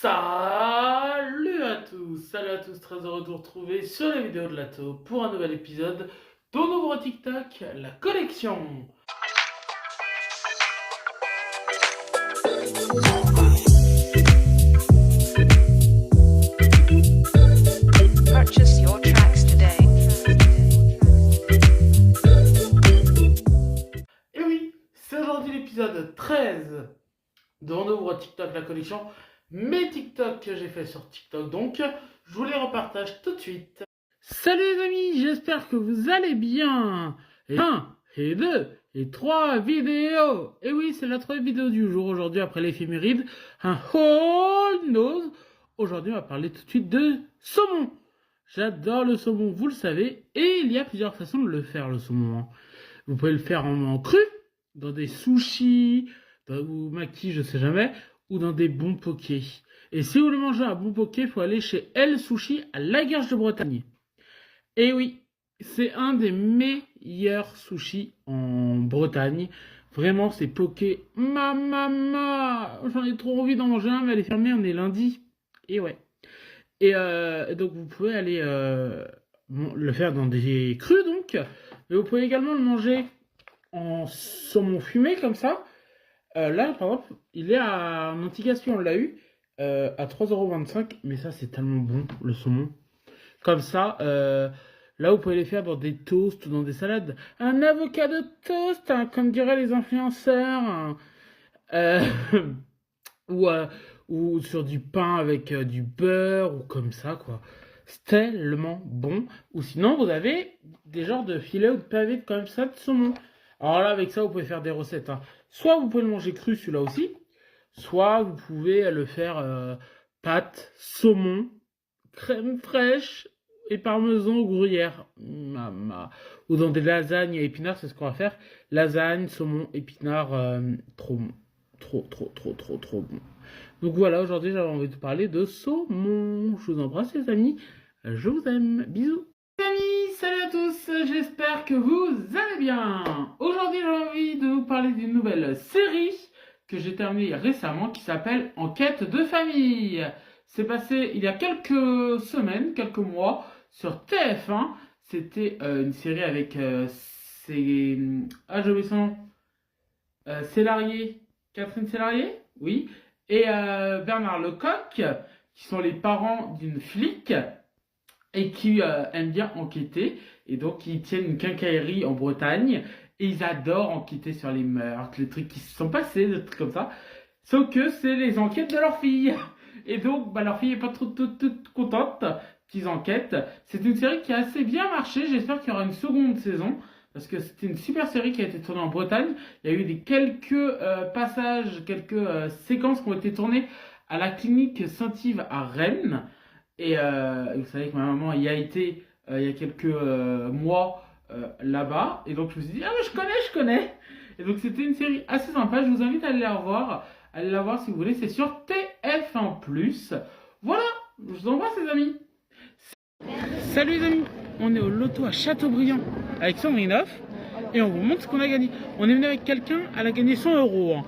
Salut à tous, très heureux de vous retrouver sur la vidéo de Lato pour un nouvel épisode de nouveau TikTok, la collection. Purchase your tracks today. Et oui, c'est aujourd'hui l'épisode 13 de nouveau TikTok, la collection. Mes TikTok que j'ai fait sur TikTok, donc je vous les repartage tout de suite. Salut les amis, j'espère que vous allez bien. Et 1, et 2, et 3 vidéos. Et oui, c'est la troisième vidéo du jour aujourd'hui après l'éphéméride. Un whole nose. Aujourd'hui, on va parler tout de suite de saumon. J'adore le saumon, vous le savez. Et il y a plusieurs façons de le faire, le saumon. Vous pouvez le faire en cru, dans des sushis, ou maki, je sais jamais, ou dans des bons pokés. Et si vous le mangez à bon poké, il faut aller chez El Sushi à Laguerche de Bretagne. Et oui, c'est un des meilleurs sushis en Bretagne. Vraiment, c'est poké. Maman, j'en ai trop envie d'en manger un, mais elle est fermée, on est lundi. Et ouais. Et donc, vous pouvez aller le faire dans des crus, donc. Mais vous pouvez également le manger en saumon fumé, comme ça. Là, par exemple, il est en anti-gaspi, on l'a eu. À 3,25€, mais ça c'est tellement bon le saumon. Comme ça, là vous pouvez les faire dans des toasts ou dans des salades. Un avocado toast, hein, comme diraient les influenceurs, hein. Ou sur du pain avec du beurre ou comme ça quoi. C'est tellement bon. Ou sinon vous avez des genres de filets ou de pavés comme ça de saumon. Alors là avec ça vous pouvez faire des recettes, hein. Soit vous pouvez le manger cru celui-là aussi. Soit vous pouvez le faire pâte, saumon, crème fraîche et parmesan ou gruyère. Ou dans des lasagnes et épinards, c'est ce qu'on va faire. Lasagne, saumon, épinards, trop bon. Trop bon. Donc voilà, aujourd'hui j'avais envie de parler de saumon. Je vous embrasse les amis. Je vous aime. Bisous. Les amis, salut à tous. J'espère que vous allez bien. Aujourd'hui j'ai envie de vous parler d'une nouvelle série que j'ai terminé récemment qui s'appelle Enquête de famille. C'est passé il y a quelques semaines, quelques mois sur TF1. C'était une série avec j'ai oublié son nom. Célarié, Catherine Célarié, oui, et Bernard Lecoq, qui sont les parents d'une flic et qui aiment bien enquêter. Et donc ils tiennent une quincaillerie en Bretagne. Et ils adorent enquêter sur les meurtres, les trucs qui se sont passés, des trucs comme ça. Sauf que c'est les enquêtes de leur fille. Et donc, leur fille n'est pas toute contente qu'ils enquêtent. C'est une série qui a assez bien marché. J'espère qu'il y aura une seconde saison. Parce que c'était une super série qui a été tournée en Bretagne. Il y a eu quelques passages, quelques séquences qui ont été tournées à la clinique Saint-Yves à Rennes. Et vous savez que ma maman y a été il y a quelques mois. Là-bas, et donc je me suis dit ah mais je connais, et donc c'était une série assez sympa. Je vous invite à aller la voir, si vous voulez. C'est sur TF1+. Voilà, je vous embrasse les amis. Salut les amis, on est au loto à Châteaubriand avec Sandrine et on vous montre ce qu'on a gagné. On est venu avec quelqu'un, elle a gagné 100€, hein.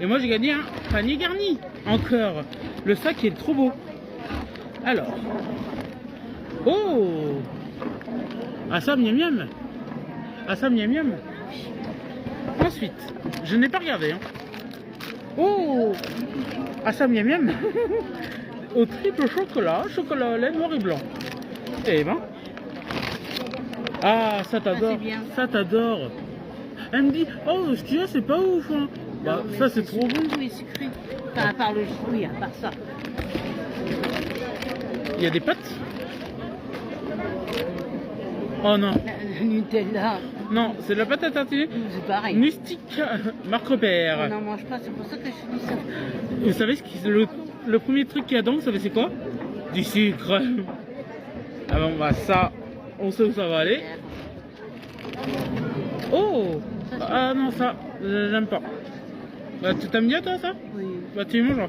Et moi j'ai gagné un panier garni encore. Le sac est trop beau. Alors, oh, Assam miam miam. Assam miam miam. Ensuite, je n'ai pas regardé, hein. Oh, Assam miam miam. Au triple chocolat, chocolat au lait noir et blanc. Eh ben. Ah, ça t'adore. Ça t'adore. Elle me dit, oh, ce qu'il y a, c'est pas ouf, hein. Bah, non, ça c'est trop bon. Oui, sucré. Enfin, à part le fruit, à part ça. Il y a des pâtes. Oh non. Nutella. Non, c'est de la pâte à tartiner. C'est pareil. Mystique, marque repère. On n'en mange pas, c'est pour ça que je dis ça. Vous savez le premier truc qu'il y a dedans, vous savez c'est quoi? Du sucre. Ah bon, bah ça, on sait où ça va aller. Oh. Ah non, ça, j'aime pas. Bah tu t'aimes bien toi ça? Oui. Bah tu y manges.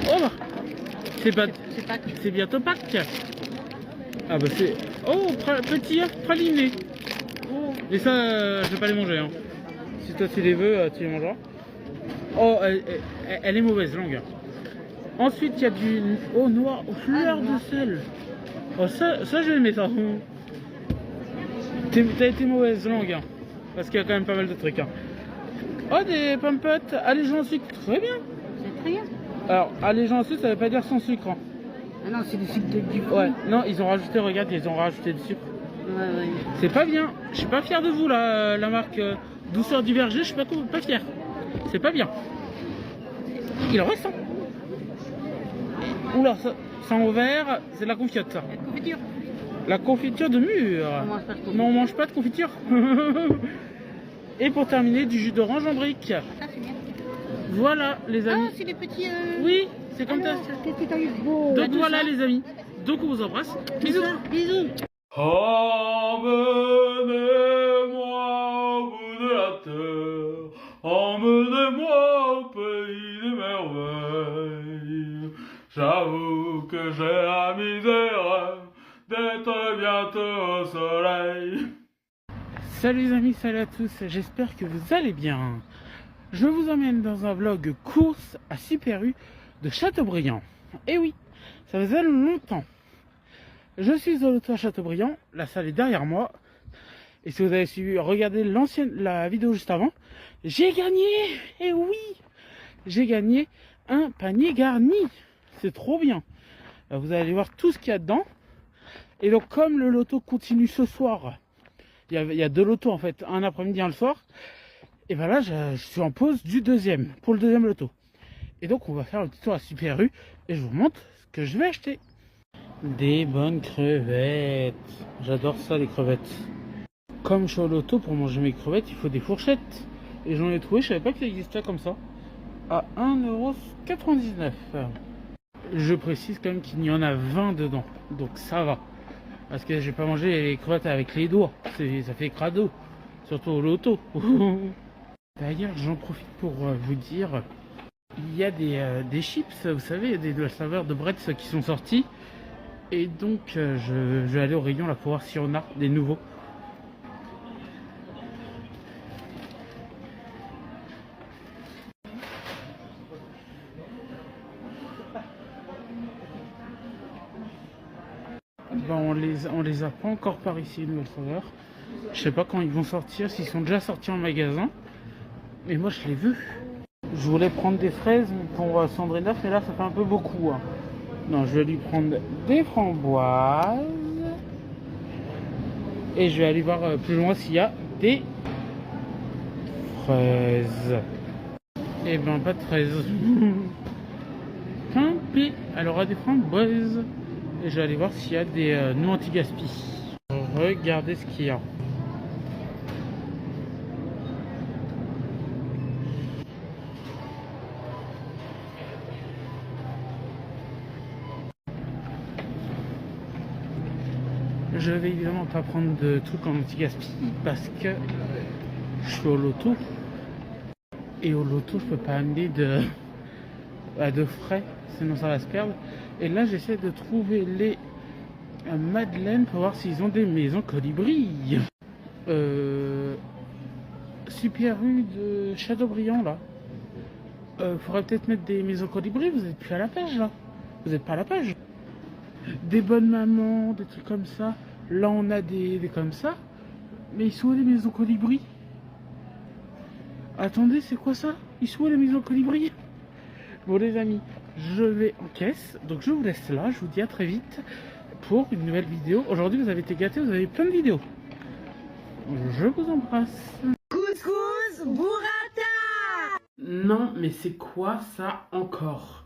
Oh bah. C'est bientôt Pâques. Ah bah c'est... Oh, petit œuf praliné. Oh. Et ça, je vais pas les manger, hein. Si toi tu les veux, tu les mangeras. Oh, elle est mauvaise langue. Ensuite, il y a du noir aux fleurs de sel. Oh, ça je vais mettre. T'as été mauvaise langue. Hein, parce qu'il y a quand même pas mal de trucs. Hein. Oh, des pompotes allégées en sucre. Très bien. C'est très bien. Alors, allégées en sucre, ça veut pas dire sans sucre. Hein. Ah non, c'est du sucre du fruit. Ouais, non, ils ont rajouté, regarde, ils ont rajouté du sucre. Ouais. C'est pas bien. Je suis pas fier de vous, là, la marque Douceur du Verger. Je suis pas fier. C'est pas bien. Il en reste, hein. Oula, ça en vert, c'est de la confiote, ça. La confiture. La confiture de mûre. On mange pas de confiture. Mais on mange pas de confiture. Et pour terminer, du jus d'orange en brique. Ça, c'est bien. Voilà, les amis. Ah, c'est des petits... Oui, c'est comme ça. Alors, qu'est-ce que t'as eu de beau? Donc Tout voilà, ça. les amis. Donc on vous embrasse. Bisous. Ça, bisous. Emmenez-moi au bout de la terre, emmenez-moi au pays des merveilles. J'avoue que j'ai la misère d'être bientôt au soleil. Salut les amis, salut à tous, j'espère que vous allez bien. Je vous emmène dans un vlog course à Super U de Châteaubriand. Et oui, ça faisait longtemps. Je suis au loto à Châteaubriand, la salle est derrière moi. Et si vous avez suivi, regardez la vidéo juste avant, j'ai gagné. Et oui, j'ai gagné un panier garni. C'est trop bien. Vous allez voir tout ce qu'il y a dedans. Et donc comme le loto continue ce soir, il y a deux lotos en fait, un après-midi, un le soir. Et ben là, je suis en pause du deuxième, pour le deuxième loto. Et donc on va faire un petit tour à Super U et je vous montre ce que je vais acheter. Des bonnes crevettes. J'adore ça, les crevettes. Comme je suis au loto, pour manger mes crevettes, il faut des fourchettes. Et j'en ai trouvé, je savais pas que ça existait comme ça. À 1,99 €. Je précise quand même qu'il y en a 20 dedans. Donc ça va. Parce que je vais pas manger les crevettes avec les doigts. Ça fait crado. Surtout au loto. D'ailleurs, j'en profite pour vous dire, il y a des chips, vous savez, de la saveur de Bretz qui sont sortis. Et donc, je vais aller au rayon là pour voir si on a des nouveaux. Ben, on les a pas encore par ici, les nouvelles saveurs. Je sais pas quand ils vont sortir, s'ils sont déjà sortis en magasin. Mais moi, je les veux. Je voulais prendre des fraises pour Sandrine, mais là, ça fait un peu beaucoup. Hein. Non, je vais lui prendre des framboises. Et je vais aller voir plus loin s'il y a des fraises. Eh ben, pas de fraises. Tant pis, elle aura des framboises. Et je vais aller voir s'il y a des noix anti-gaspi. Regardez ce qu'il y a. Je vais évidemment pas prendre de trucs en anti-gaspi parce que je suis au loto. Et au loto, je peux pas amener de frais, sinon ça va se perdre. Et là, j'essaie de trouver les Madeleine pour voir s'ils ont des maisons colibris. Super U de Châteaubriand là. Faudrait peut-être mettre des maisons colibris. Vous êtes plus à la page là. Vous êtes pas à la page. Des bonnes mamans, des trucs comme ça. Là, on a des comme ça. Mais ils sont où les maisons colibris? Attendez, c'est quoi ça? Ils sont où les maisons colibris? Bon les amis, je vais en caisse. Donc je vous laisse là. Je vous dis à très vite pour une nouvelle vidéo. Aujourd'hui, vous avez été gâtés. Vous avez plein de vidéos. Je vous embrasse. Couscous burrata. Non, mais c'est quoi ça encore?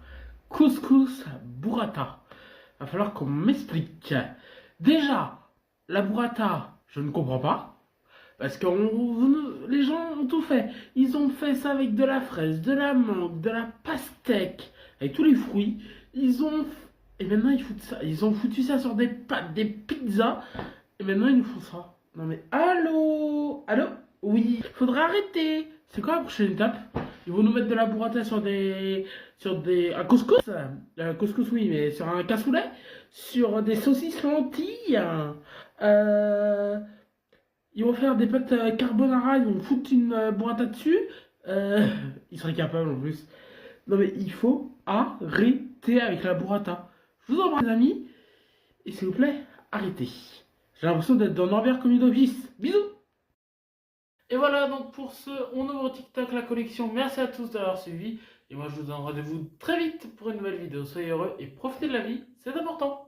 Couscous burrata. Va falloir qu'on m'explique. Déjà, la burrata, je ne comprends pas. Parce que les gens ont tout fait. Ils ont fait ça avec de la fraise, de la mangue, de la pastèque, avec tous les fruits. Et maintenant ils foutent ça. Ils ont foutu ça sur des pâtes, des pizzas. Et maintenant ils nous font ça. Non mais allô? Allô? Oui. Faudra arrêter. C'est quoi la prochaine étape? Ils vont nous mettre de la burrata sur un couscous. Un couscous oui, mais sur un cassoulet. Sur des saucisses lentilles. Ils vont faire des pâtes carbonara, ils vont foutre une burrata dessus. Il serait capable en plus. Non mais il faut arrêter avec la burrata. Je vous embrasse les amis. Et s'il vous plaît, arrêtez. J'ai l'impression d'être dans Norbert Comedy Office. Bisous. Et voilà donc pour ce On ouvre TikTok la collection. Merci à tous d'avoir suivi. Et moi je vous donne rendez-vous très vite pour une nouvelle vidéo. Soyez heureux et profitez de la vie, c'est important.